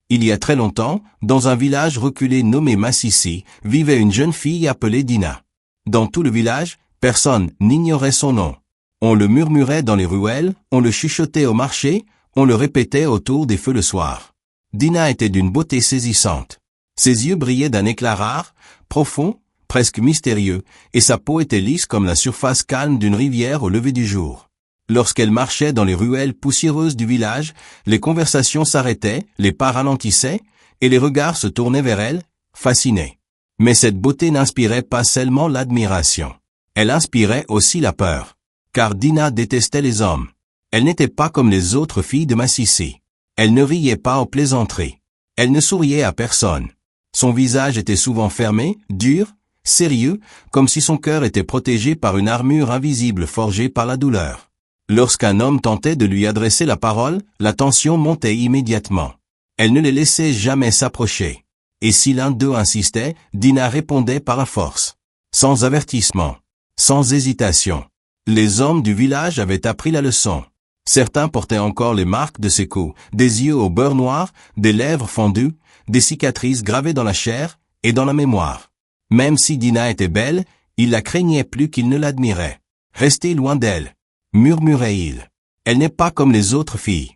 Il y a très longtemps, dans un village reculé nommé Massissi, vivait une jeune fille appelée Dina. Dans tout le village, personne n'ignorait son nom. On le murmurait dans les ruelles, on le chuchotait au marché, on le répétait autour des feux le soir. Dina était d'une beauté saisissante. Ses yeux brillaient d'un éclat rare, profond, presque mystérieux, et sa peau était lisse comme la surface calme d'une rivière au lever du jour. Lorsqu'elle marchait dans les ruelles poussiéreuses du village, les conversations s'arrêtaient, les pas ralentissaient, et les regards se tournaient vers elle, fascinés. Mais cette beauté n'inspirait pas seulement l'admiration. Elle inspirait aussi la peur. Car Dina détestait les hommes. Elle n'était pas comme les autres filles de Massissi. Elle ne riait pas aux plaisanteries. Elle ne souriait à personne. Son visage était souvent fermé, dur, sérieux, comme si son cœur était protégé par une armure invisible forgée par la douleur. Lorsqu'un homme tentait de lui adresser la parole, la tension montait immédiatement. Elle ne les laissait jamais s'approcher. Et si l'un d'eux insistait, Dina répondait par la force. Sans avertissement. Sans hésitation. Les hommes du village avaient appris la leçon. Certains portaient encore les marques de ses coups, des yeux au beurre noir, des lèvres fendues, des cicatrices gravées dans la chair et dans la mémoire. Même si Dina était belle, il la craignait plus qu'il ne l'admirait. Restez loin d'elle, murmurait-il. Elle n'est pas comme les autres filles.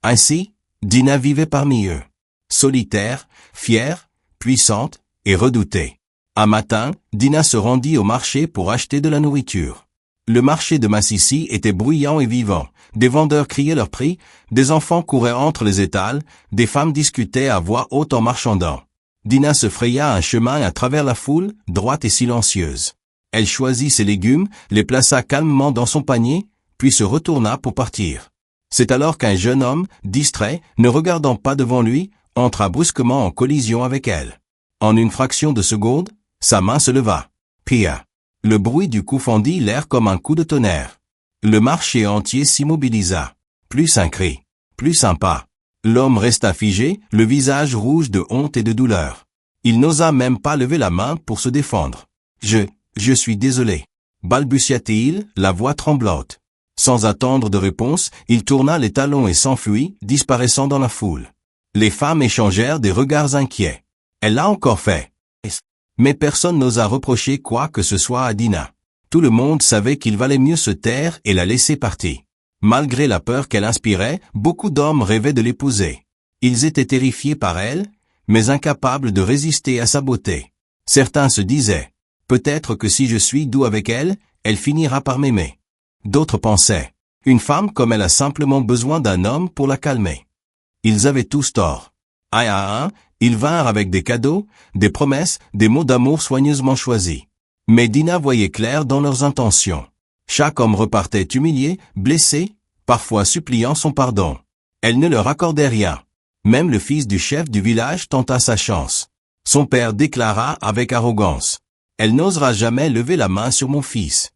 Ainsi, Dina vivait parmi eux. Solitaire, fière, puissante et redoutée. Un matin, Dina se rendit au marché pour acheter de la nourriture. Le marché de Massissi était bruyant et vivant. Des vendeurs criaient leurs prix, des enfants couraient entre les étals, des femmes discutaient à voix haute en marchandant. Dina se fraya un chemin à travers la foule, droite et silencieuse. Elle choisit ses légumes, les plaça calmement dans son panier, puis se retourna pour partir. C'est alors qu'un jeune homme, distrait, ne regardant pas devant lui, entra brusquement en collision avec elle. En une fraction de seconde, sa main se leva. Pia. Le bruit du coup fendit l'air comme un coup de tonnerre. Le marché entier s'immobilisa. Plus un cri. Plus un pas. L'homme resta figé, le visage rouge de honte et de douleur. Il n'osa même pas lever la main pour se défendre. Je suis désolé. Balbutia-t-il, la voix tremblante. Sans attendre de réponse, il tourna les talons et s'enfuit, disparaissant dans la foule. Les femmes échangèrent des regards inquiets. Elle l'a encore fait. Mais personne n'osa reprocher quoi que ce soit à Dina. Tout le monde savait qu'il valait mieux se taire et la laisser partir. Malgré la peur qu'elle inspirait, beaucoup d'hommes rêvaient de l'épouser. Ils étaient terrifiés par elle, mais incapables de résister à sa beauté. Certains se disaient, peut-être que si je suis doux avec elle, elle finira par m'aimer. D'autres pensaient, une femme comme elle a simplement besoin d'un homme pour la calmer. Ils avaient tous tort. Un à un, ils vinrent avec des cadeaux, des promesses, des mots d'amour soigneusement choisis. Mais Dina voyait clair dans leurs intentions. Chaque homme repartait humilié, blessé, parfois suppliant son pardon. Elle ne leur accordait rien. Même le fils du chef du village tenta sa chance. Son père déclara avec arrogance, « Elle n'osera jamais lever la main sur mon fils. »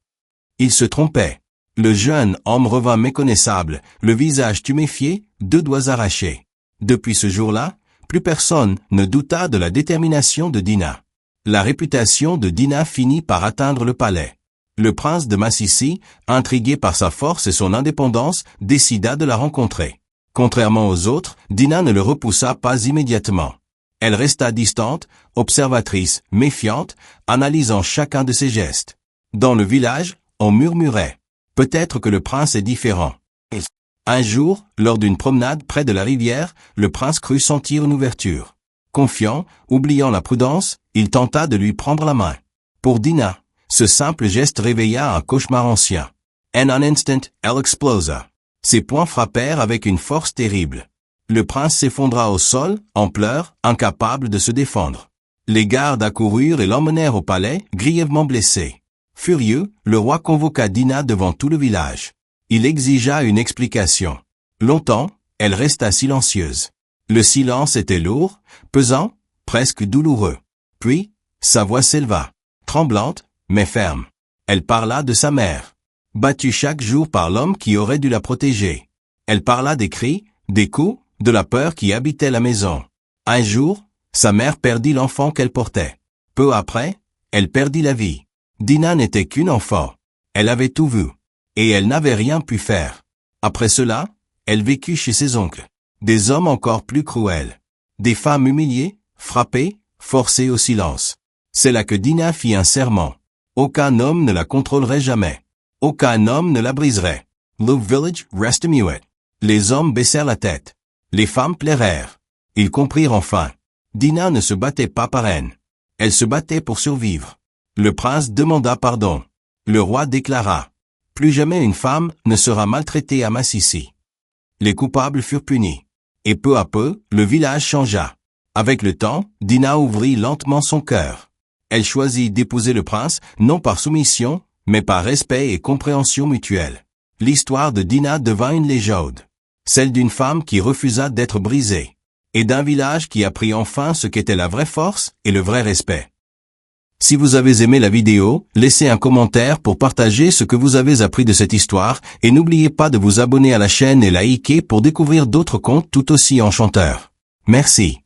Il se trompait. Le jeune homme revint méconnaissable, le visage tuméfié, 2 doigts arrachés. Depuis ce jour-là, plus personne ne douta de la détermination de Dina. La réputation de Dina finit par atteindre le palais. Le prince de Massissi, intrigué par sa force et son indépendance, décida de la rencontrer. Contrairement aux autres, Dina ne le repoussa pas immédiatement. Elle resta distante, observatrice, méfiante, analysant chacun de ses gestes. Dans le village, on murmurait. Peut-être que le prince est différent. Un jour, lors d'une promenade près de la rivière, le prince crut sentir une ouverture. Confiant, oubliant la prudence, il tenta de lui prendre la main. Pour Dina, ce simple geste réveilla un cauchemar ancien. En un instant, elle explosa. Ses poings frappèrent avec une force terrible. Le prince s'effondra au sol, en pleurs, incapable de se défendre. Les gardes accoururent et l'emmenèrent au palais, grièvement blessé. Furieux, le roi convoqua Dina devant tout le village. Il exigea une explication. Longtemps, elle resta silencieuse. Le silence était lourd, pesant, presque douloureux. Puis, sa voix s'éleva, tremblante, mais ferme. Elle parla de sa mère, battue chaque jour par l'homme qui aurait dû la protéger. Elle parla des cris, des coups, de la peur qui habitait la maison. Un jour, sa mère perdit l'enfant qu'elle portait. Peu après, elle perdit la vie. Dina n'était qu'une enfant. Elle avait tout vu. Et elle n'avait rien pu faire. Après cela, elle vécut chez ses oncles. Des hommes encore plus cruels. Des femmes humiliées, frappées, forcées au silence. C'est là que Dinah fit un serment. Aucun homme ne la contrôlerait jamais. Aucun homme ne la briserait. Le village resta muet. Les hommes baissèrent la tête. Les femmes pleurèrent. Ils comprirent enfin. Dinah ne se battait pas par haine. Elle se battait pour survivre. Le prince demanda pardon. Le roi déclara: plus jamais une femme ne sera maltraitée à Massissi. Les coupables furent punis. Et peu à peu, le village changea. Avec le temps, Dinah ouvrit lentement son cœur. Elle choisit d'épouser le prince, non par soumission, mais par respect et compréhension mutuelle. L'histoire de Dinah devint une légende. Celle d'une femme qui refusa d'être brisée. Et d'un village qui apprit enfin ce qu'était la vraie force et le vrai respect. Si vous avez aimé la vidéo, laissez un commentaire pour partager ce que vous avez appris de cette histoire et n'oubliez pas de vous abonner à la chaîne et liker pour découvrir d'autres contes tout aussi enchanteurs. Merci.